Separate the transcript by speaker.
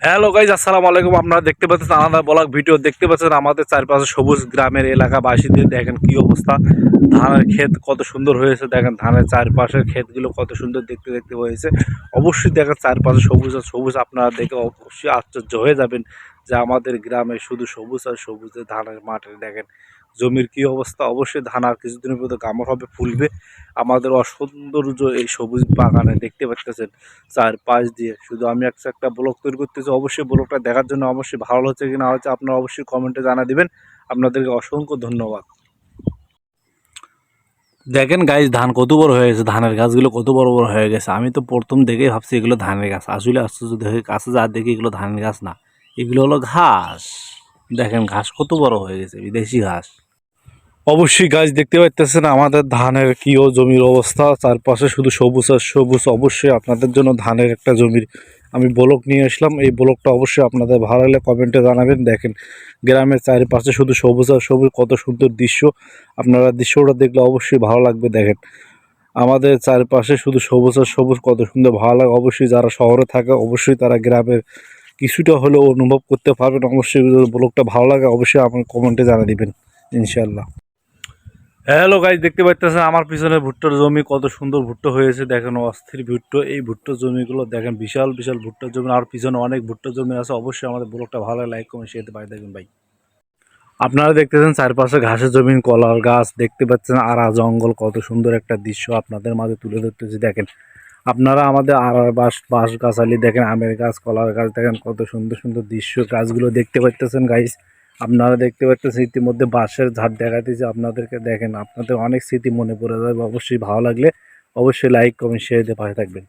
Speaker 1: Hello guys, আসসালামু আলাইকুম। আপনারা দেখতে পাচ্ছেন আলাদা ব্লগ ভিডিও দেখতে পাচ্ছেন আমাদের চারপাশে সবুজ গ্রামের এলাকাবাসীদের দেখেন কি অবস্থা। ধানের ক্ষেত কত সুন্দর হয়েছে, দেখেন ধানের চারপাশের ক্ষেতগুলো কত সুন্দর দেখতে দেখতে হয়েছে। অবশ্যই দেখেন চারপাশে সবুজ আর সবুজ, আপনারা দেখে অবশ্যই আশ্চর্য হয়ে যাবেন যে আমাদের গ্রামে শুধু সবুজ আর সবুজে ধানের মাঠে দেখেন জমির কি অবস্থা। অবশ্যই ধান আর কিছুদিনের মধ্যে গামর হবে, ফুলবে। আমাদের অসৌন্দর্য এই সবুজ বাগানে দেখতে পাচ্ছেন চারপাশ দিয়ে। শুধু আমি একটা ব্লগ তৈরি করতেছি, অবশ্যই ব্লগটা দেখার জন্য অবশ্যই ভালো হচ্ছে কি না হচ্ছে আপনারা অবশ্যই কমেন্টে জানা দিবেন। আপনাদেরকে অসংখ্য ধন্যবাদ। দেখেন গাছ ধান কত বড় হয়ে গেছে, ধানের গাছগুলো কত বড় বড় হয়ে গেছে। আমি তো প্রথম দেখেই ভাবছি এগুলো ধানের গাছ, আসলে আশ্চর্য দেখে কাছে যা দেখি এগুলো ধানের গাছ না, এগুলো হলো ঘাস। দেখেন ঘাস কত বড় হয়ে গেছে, বিদেশি ঘাস। অবশ্যই গাছ দেখতে পাচ্ছেন আমাদের ধানের কি ও জমির অবস্থা, চারপাশে শুধু সবুজ আর সবুজ। অবশ্যই আপনাদের জন্য ধানের একটা জমির আমি ব্লগ নিয়ে আসলাম। এই ব্লগটা অবশ্যই আপনাদের ভালো লাগলে কমেন্টে জানাবেন। দেখেন গ্রামের চারপাশে শুধু সবুজ আর সবুজ, কত সুন্দর দৃশ্য। আপনারা দৃশ্যটা দেখলে অবশ্যই ভালো লাগবে। দেখেন আমাদের চারপাশে শুধু সবুজ আর সবুজ, কত সুন্দর ভালো লাগে। অবশ্যই যারা শহরে থাকে অবশ্যই তারা গ্রামের কিছুটা হলেও অনুভব করতে পারবেন। অবশ্যই ব্লগটা ভালো লাগে অবশ্যই আপনার কমেন্টে জানা দিবেন ইনশাল্লাহ। হ্যালো গাইজ, দেখতে পাচ্ছেন আমার পিছনে ভুট্টার জমি কত সুন্দর ভুট্টা হয়েছে। দেখেন অস্থির ভুট্টো, এই ভুট্টার জমিগুলো দেখেন বিশাল বিশাল ভুট্টার জমি, আর পিছনে অনেক ভুট্টার জমি আছে। অবশ্যই আমাদের ব্লগটা ভালো লাইক কমেন্ট শেয়ার পাই দেখবেন ভাই। আপনারা দেখতেছেন চারপাশে ঘাসের জমি, কলার গাছ দেখতে পাচ্ছেন, আরা জঙ্গল, কত সুন্দর একটা দৃশ্য আপনাদের মাঝে তুলে ধরতেছি। দেখেন আপনারা আমাদের আড়ার বাঁশ গাছালি দেখেন, আমের গাছ, কলার গাছ দেখেন, কত সুন্দর সুন্দর দৃশ্য গাছগুলো দেখতে পাচ্ছেন গাইস। আপনারা দেখতে পাচ্ছেন ইতিমধ্যে বাঁশের ঝাড় দেখাতেছে আপনাদেরকে। দেখেন আপনাদের অনেক স্মৃতি মনে পড়ে যাবে। অবশ্যই ভালো লাগলে অবশ্যই লাইক কমেন্ট শেয়ার দিয়ে পাশে থাকবেন।